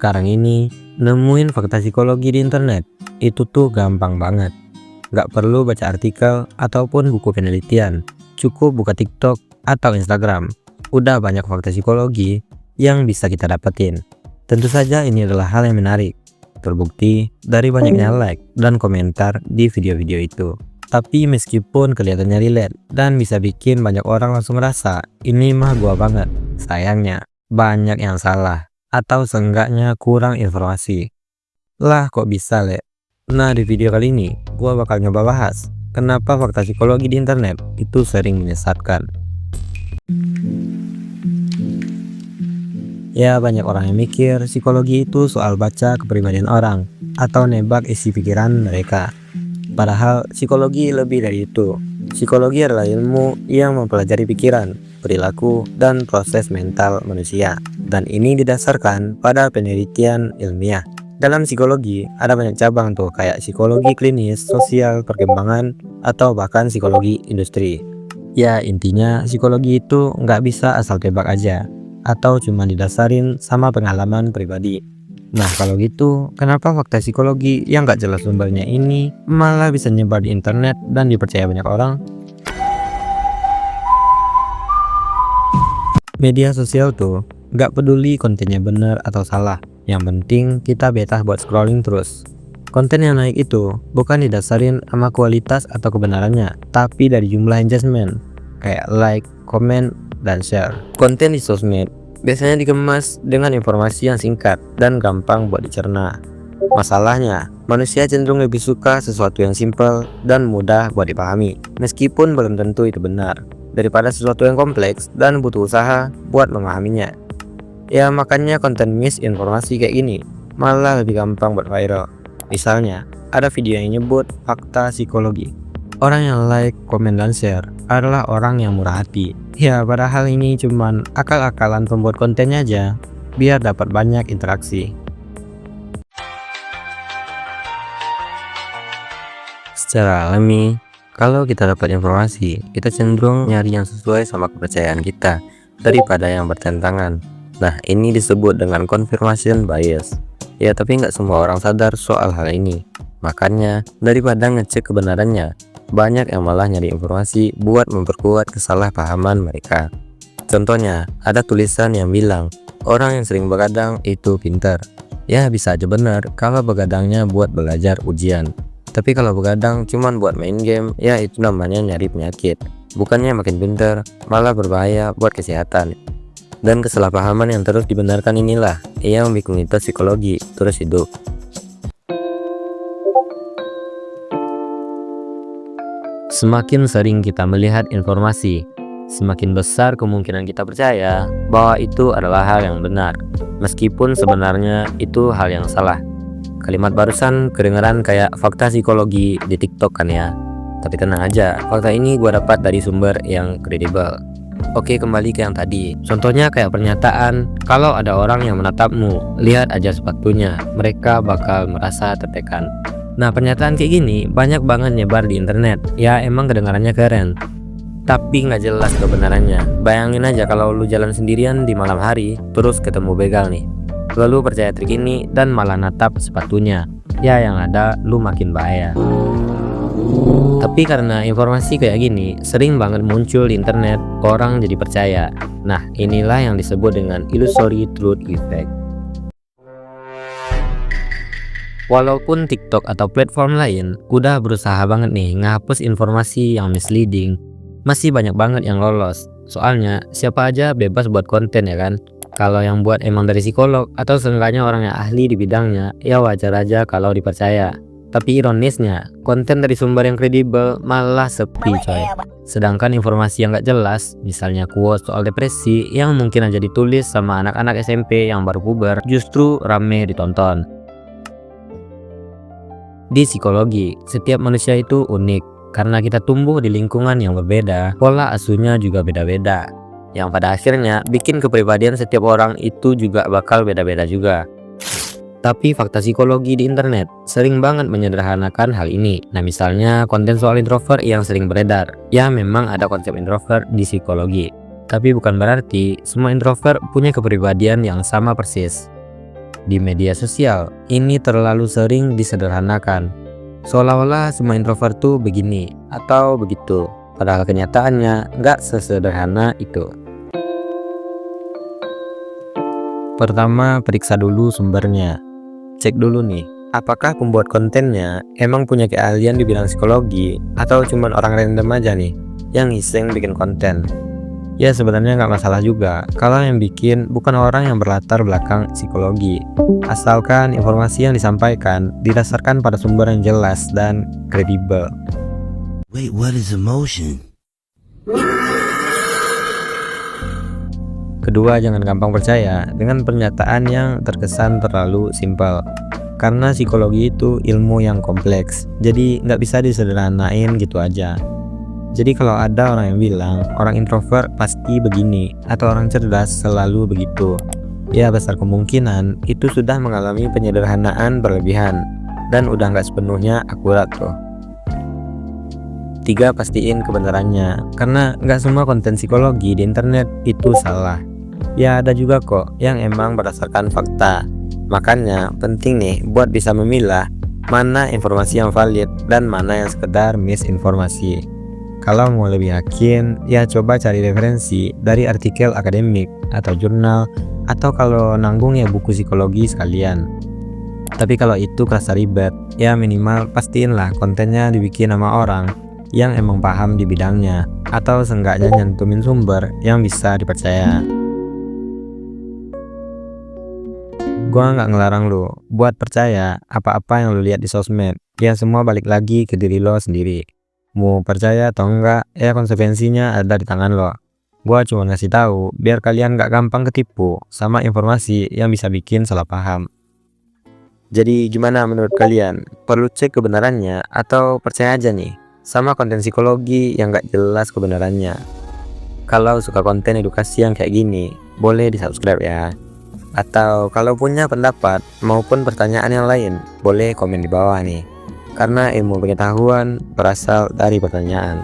Sekarang ini, nemuin fakta psikologi di internet, itu tuh gampang banget. Gak perlu baca artikel ataupun buku penelitian, cukup buka TikTok atau Instagram. Udah banyak fakta psikologi yang bisa kita dapetin. Tentu saja ini adalah hal yang menarik, terbukti dari banyaknya like dan komentar di video-video itu. Tapi meskipun kelihatannya relate dan bisa bikin banyak orang langsung ngerasa ini mah gua banget, sayangnya banyak yang salah atau seenggaknya kurang informasi. Lah kok bisa le? Nah di video kali ini gua bakal nyoba bahas kenapa fakta psikologi di internet itu sering menyesatkan. Ya banyak orang yang mikir psikologi itu soal baca kepribadian orang atau nebak isi pikiran mereka. Padahal psikologi lebih dari itu. Psikologi adalah ilmu yang mempelajari pikiran, perilaku, dan proses mental manusia. Dan ini didasarkan pada penelitian ilmiah. Dalam psikologi ada banyak cabang tuh, kayak psikologi klinis, sosial, perkembangan, atau bahkan psikologi industri. Ya intinya psikologi itu nggak bisa asal tebak aja, atau cuma didasarin sama pengalaman pribadi. Nah kalau gitu, kenapa fakta psikologi yang gak jelas sumbernya ini malah bisa nyebar di internet dan dipercaya banyak orang? Media sosial tuh gak peduli kontennya benar atau salah, yang penting kita betah buat scrolling terus. Konten yang naik itu bukan didasarin sama kualitas atau kebenarannya, tapi dari jumlah engagement, kayak like, komen, dan share. Konten di sosmed biasanya dikemas dengan informasi yang singkat dan gampang buat dicerna. Masalahnya, manusia cenderung lebih suka sesuatu yang simpel dan mudah buat dipahami, meskipun belum tentu itu benar, daripada sesuatu yang kompleks dan butuh usaha buat memahaminya. Ya makanya konten misinformasi kayak gini malah lebih gampang buat viral. Misalnya, ada video yang nyebut fakta psikologi. Orang yang like, komen, dan share adalah orang yang murah hati. Ya padahal ini cuman akal-akalan pembuat kontennya aja, biar dapat banyak interaksi. Secara alami, kalau kita dapat informasi, kita cenderung nyari yang sesuai sama kepercayaan kita daripada yang bertentangan. Nah ini disebut dengan confirmation bias. Ya tapi nggak semua orang sadar soal hal ini. Makanya daripada ngecek kebenarannya, banyak yang malah nyari informasi buat memperkuat kesalahpahaman mereka. Contohnya, ada tulisan yang bilang orang yang sering begadang itu pintar. Ya bisa aja benar kalau begadangnya buat belajar ujian. Tapi kalau begadang cuman buat main game, ya itu namanya nyari penyakit. Bukannya makin pintar, malah berbahaya buat kesehatan. Dan kesalahpahaman yang terus dibenarkan inilah yang bikin mitos psikologi terus hidup. Semakin sering kita melihat informasi, semakin besar kemungkinan kita percaya bahwa itu adalah hal yang benar, meskipun sebenarnya itu hal yang salah. Kalimat barusan kedengeran kayak fakta psikologi di TikTok kan ya? Tapi tenang aja, fakta ini gua dapat dari sumber yang kredibel. Oke, kembali ke yang tadi. Contohnya kayak pernyataan, kalau ada orang yang menatapmu, lihat aja sepatunya, mereka bakal merasa tertekan. Nah pernyataan kayak gini banyak banget nyebar di internet. Ya emang kedengarannya keren, tapi nggak jelas kebenarannya. Bayangin aja kalau lu jalan sendirian di malam hari, terus ketemu begal nih, lalu percaya trik ini dan malah natap sepatunya. Ya yang ada lu makin bahaya. Tapi karena informasi kayak gini sering banget muncul di internet, orang jadi percaya. Nah inilah yang disebut dengan illusory truth effect. Walaupun TikTok atau platform lain udah berusaha banget nih ngehapus informasi yang misleading, masih banyak banget yang lolos. Soalnya siapa aja bebas buat konten ya kan. Kalau yang buat emang dari psikolog atau seenggaknya orang yang ahli di bidangnya, ya wajar aja kalau dipercaya. Tapi ironisnya, konten dari sumber yang kredibel malah sepi coy. Sedangkan informasi yang gak jelas, misalnya quotes soal depresi yang mungkin aja ditulis sama anak-anak SMP yang baru puber, justru rame ditonton. Di psikologi, setiap manusia itu unik. Karena kita tumbuh di lingkungan yang berbeda, pola asuhnya juga beda-beda. Yang pada akhirnya bikin kepribadian setiap orang itu juga bakal beda-beda juga. Tapi fakta psikologi di internet sering banget menyederhanakan hal ini. Nah misalnya konten soal introvert yang sering beredar. Ya memang ada konsep introvert di psikologi, tapi bukan berarti semua introvert punya kepribadian yang sama persis. Di media sosial, ini terlalu sering disederhanakan. Seolah-olah semua introvert tuh begini atau begitu, padahal kenyataannya nggak sesederhana itu. Pertama, periksa dulu sumbernya. Cek dulu nih, apakah pembuat kontennya emang punya keahlian di bidang psikologi atau cuman orang random aja nih yang iseng bikin konten. Ya sebenarnya nggak masalah juga kalau yang bikin bukan orang yang berlatar belakang psikologi, asalkan informasi yang disampaikan didasarkan pada sumber yang jelas dan kredibel. Wait, what is emotion? Kedua, jangan gampang percaya dengan pernyataan yang terkesan terlalu simpel, karena psikologi itu ilmu yang kompleks, jadi nggak bisa disederhanain gitu aja. Jadi kalau ada orang yang bilang orang introvert pasti begini atau orang cerdas selalu begitu, ya besar kemungkinan itu sudah mengalami penyederhanaan berlebihan dan udah nggak sepenuhnya akurat tuh. 3. Pastiin kebenarannya, karena nggak semua konten psikologi di internet itu salah. Ya ada juga kok yang emang berdasarkan fakta. Makanya penting nih buat bisa memilah mana informasi yang valid dan mana yang sekedar misinformasi. Kalau mau lebih yakin, ya coba cari referensi dari artikel akademik atau jurnal, atau kalau nanggung ya buku psikologi sekalian. Tapi kalau itu kerasa ribet, ya minimal pastiinlah kontennya dibikin sama orang yang emang paham di bidangnya, atau seenggaknya nyantumin sumber yang bisa dipercaya. Gua nggak ngelarang lo buat percaya apa-apa yang lo lihat di sosmed, ya semua balik lagi ke diri lo sendiri. Mau percaya atau enggak, ya konsekuensinya ada di tangan lo. Gua cuma ngasih tahu biar kalian nggak gampang ketipu sama informasi yang bisa bikin salah paham. Jadi gimana menurut kalian? Perlu cek kebenarannya atau percaya aja nih sama konten psikologi yang nggak jelas kebenarannya? Kalau suka konten edukasi yang kayak gini, boleh di subscribe ya. Atau kalau punya pendapat maupun pertanyaan yang lain, boleh komen di bawah nih. Karena ilmu pengetahuan berasal dari pertanyaan.